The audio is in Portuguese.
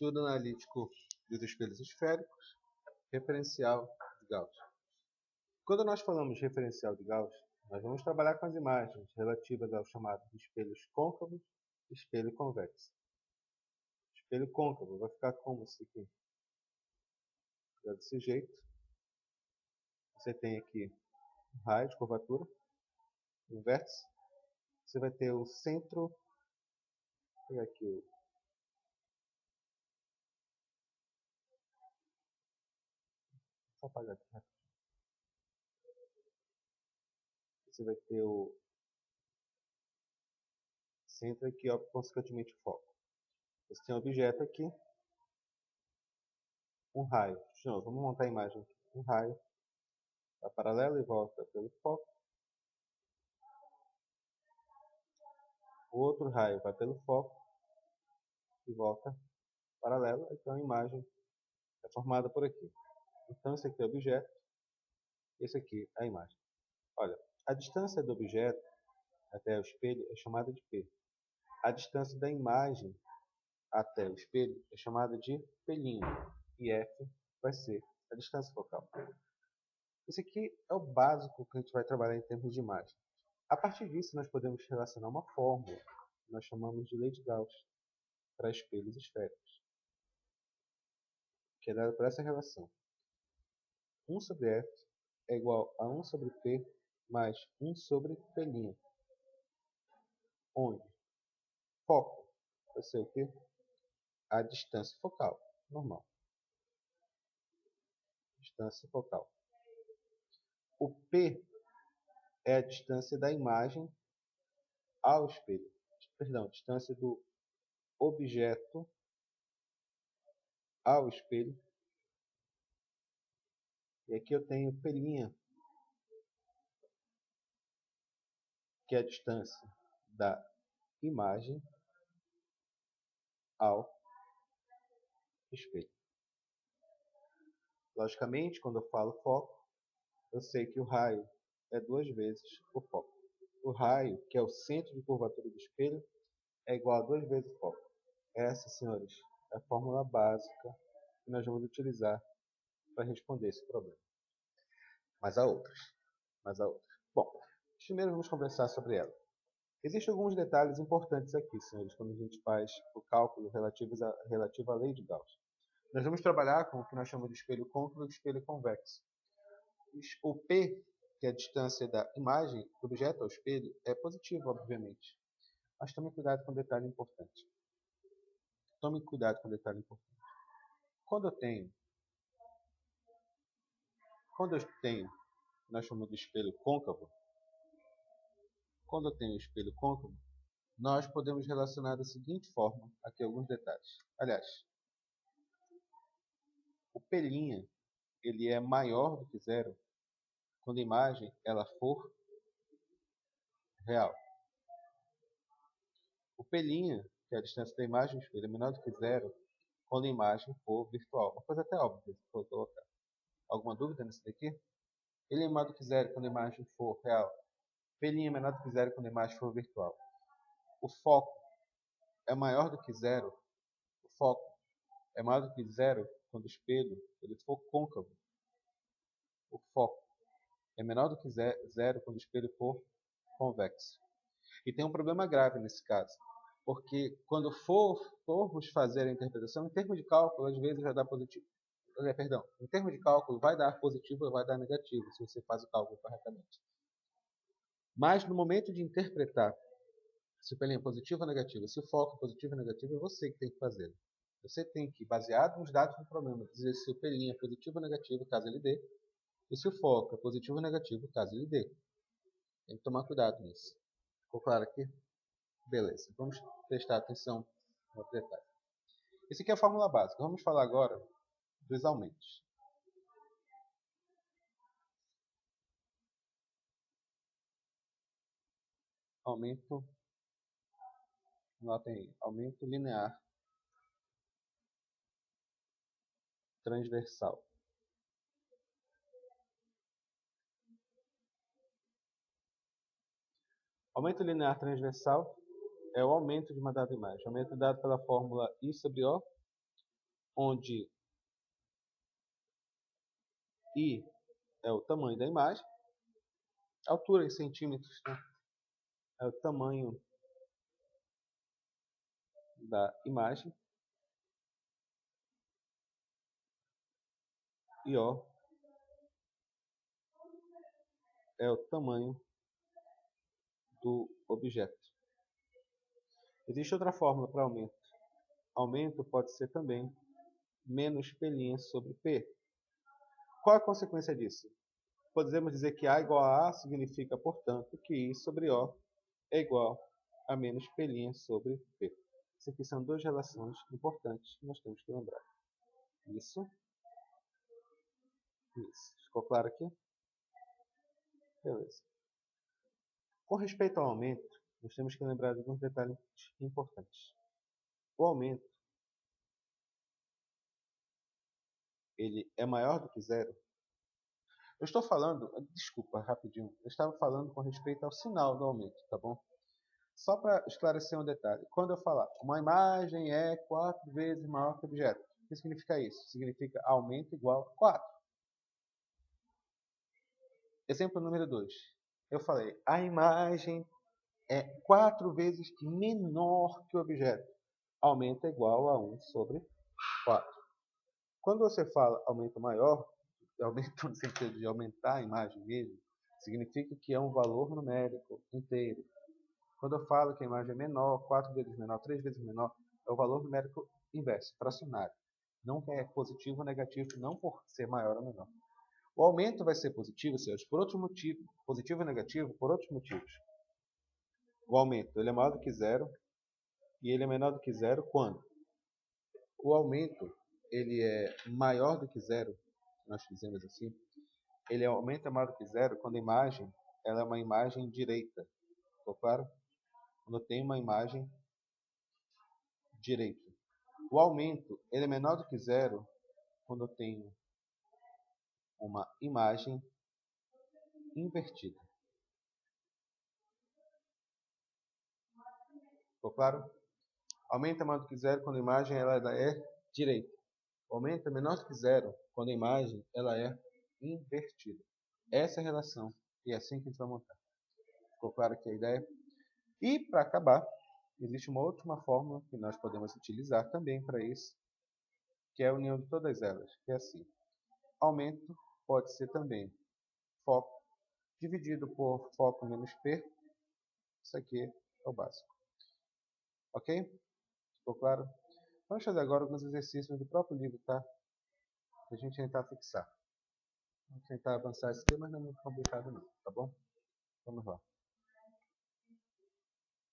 Estudo analítico dos espelhos esféricos, referencial de Gauss. Quando nós falamos de referencial de Gauss, nós vamos trabalhar com as imagens relativas aos chamados espelhos côncavos e espelho convexo. Espelho côncavo vai ficar como esse aqui. Desse jeito. Você tem aqui um raio de curvatura, um vértice. Você vai ter o centro. Vou pegar aqui o. Só apagar aqui rapidinho. Você vai ter o centro aqui, ó, consequentemente o foco. Você tem um objeto aqui, um raio. De novo, vamos montar a imagem aqui. Um raio está paralelo e volta pelo foco. O outro raio vai pelo foco e volta paralelo. Então a imagem é formada por aqui. Então esse aqui é o objeto, esse aqui é a imagem. Olha, a distância do objeto até o espelho é chamada de P. A distância da imagem até o espelho é chamada de pelinho. E F vai ser a distância focal. Esse aqui é o básico que a gente vai trabalhar em termos de imagem. A partir disso, nós podemos relacionar uma fórmula que nós chamamos de lei de Gauss para espelhos esféricos, que é dada por essa relação. 1 sobre F é igual a 1 sobre P mais 1 sobre pelinho. Onde foco vai ser o quê? A distância focal, normal. Distância focal. O P é a distância da imagem ao espelho. Perdão, a distância do objeto ao espelho. E aqui eu tenho pelinha, que é a distância da imagem ao espelho. Logicamente, quando eu falo foco, eu sei que o raio é 2 vezes o foco. O raio, que é o centro de curvatura do espelho, é igual a 2 vezes o foco. Essa, senhores, é a fórmula básica que nós vamos utilizar para responder esse problema. Mas há outras. Bom, primeiro vamos conversar sobre ela. Existem alguns detalhes importantes aqui, senhores, quando a gente faz o cálculo relativo à lei de Gauss. Nós vamos trabalhar com o que nós chamamos de espelho côncavo e espelho convexo. O P, que é a distância da imagem do objeto ao espelho, é positivo, obviamente. Mas tome cuidado com um detalhe importante. Quando eu tenho, nós chamamos de espelho côncavo. Quando eu tenho espelho côncavo, nós podemos relacionar da seguinte forma, aqui alguns detalhes. Aliás, o pelinha, ele é maior do que zero quando a imagem ela for real. O pelinha, que é a distância da imagem do espelho, é menor do que zero quando a imagem for virtual. Uma coisa até óbvia, se for colocar. Alguma dúvida nisso daqui? Ele é menor do que zero quando a imagem for real. Pelinha é menor do que zero quando a imagem for virtual. O foco é maior do que zero. O foco é maior do que zero quando o espelho ele for côncavo. O foco é menor do que zero quando o espelho for convexo. E tem um problema grave nesse caso, porque quando formos fazer a interpretação, em termos de cálculo, às vezes vai dar positivo. Perdão, em termos de cálculo, vai dar positivo ou vai dar negativo, se você faz o cálculo corretamente. Mas no momento de interpretar se o pelinho é positivo ou negativo, se o foco é positivo ou negativo, é você que tem que fazer. Você tem que, baseado nos dados do problema, dizer se o pelinho é positivo ou negativo, caso ele dê, e se o foco é positivo ou negativo, caso ele dê. Tem que tomar cuidado nisso. Ficou claro aqui? Beleza. Vamos prestar atenção no outro detalhe. Esse aqui é a fórmula básica. Vamos falar agora dos aumentos. Aumento, notem aí, aumento linear transversal. Aumento linear transversal é o aumento de uma dada imagem. Aumento dado pela fórmula I sobre O onde I é o tamanho da imagem, altura em centímetros, né? É o tamanho da imagem, e O é o tamanho do objeto. Existe outra fórmula para aumento. Aumento pode ser também menos P' sobre P. Qual a consequência disso? Podemos dizer que A igual a A significa, portanto, que I sobre O é igual a menos P' sobre P. Isso aqui são duas relações importantes que nós temos que lembrar. Isso. Isso. Ficou claro aqui? Beleza. Com respeito ao aumento, nós temos que lembrar de alguns detalhes importantes. O aumento ele é maior do que zero. Eu estou falando, desculpa, rapidinho, eu estava falando com respeito ao sinal do aumento, tá bom? Só para esclarecer um detalhe, quando eu falar uma imagem é 4 vezes maior que o objeto, o que significa isso? Significa aumento igual a 4. Exemplo número 2. Eu falei, a imagem é 4 vezes menor que o objeto. Aumento é igual a 1 sobre 4. Quando você fala aumento maior, aumento no sentido de aumentar a imagem mesmo, significa que é um valor numérico inteiro. Quando eu falo que a imagem é menor, 4 vezes menor, 3 vezes menor, é o valor numérico inverso, fracionário. Não é positivo ou negativo, não por ser maior ou menor. O aumento vai ser positivo, Sérgio, por outro motivo. Positivo ou negativo, por outros motivos. O aumento ele é maior do que zero e ele é menor do que zero quando? O aumento ele é maior do que zero, nós dizemos assim, ele aumenta maior do que zero quando a imagem ela é uma imagem direita. Ficou claro? Quando tem uma imagem direita. O aumento ele é menor do que zero quando eu tenho uma imagem invertida. Ficou claro? Aumento é menor do que zero quando a imagem ela é direita. O aumento é menor do que zero quando a imagem ela é invertida. Essa é a relação e é assim que a gente vai montar. Ficou claro aqui a ideia? E para acabar, existe uma última fórmula que nós podemos utilizar também para isso, que é a união de todas elas, que é assim. Aumento pode ser também foco dividido por foco menos P. Isso aqui é o básico. Ok? Ficou claro? Vamos fazer agora alguns exercícios do próprio livro, tá? Para a gente tentar fixar. Vamos tentar avançar esse tema, mas não é muito complicado não, tá bom? Vamos lá.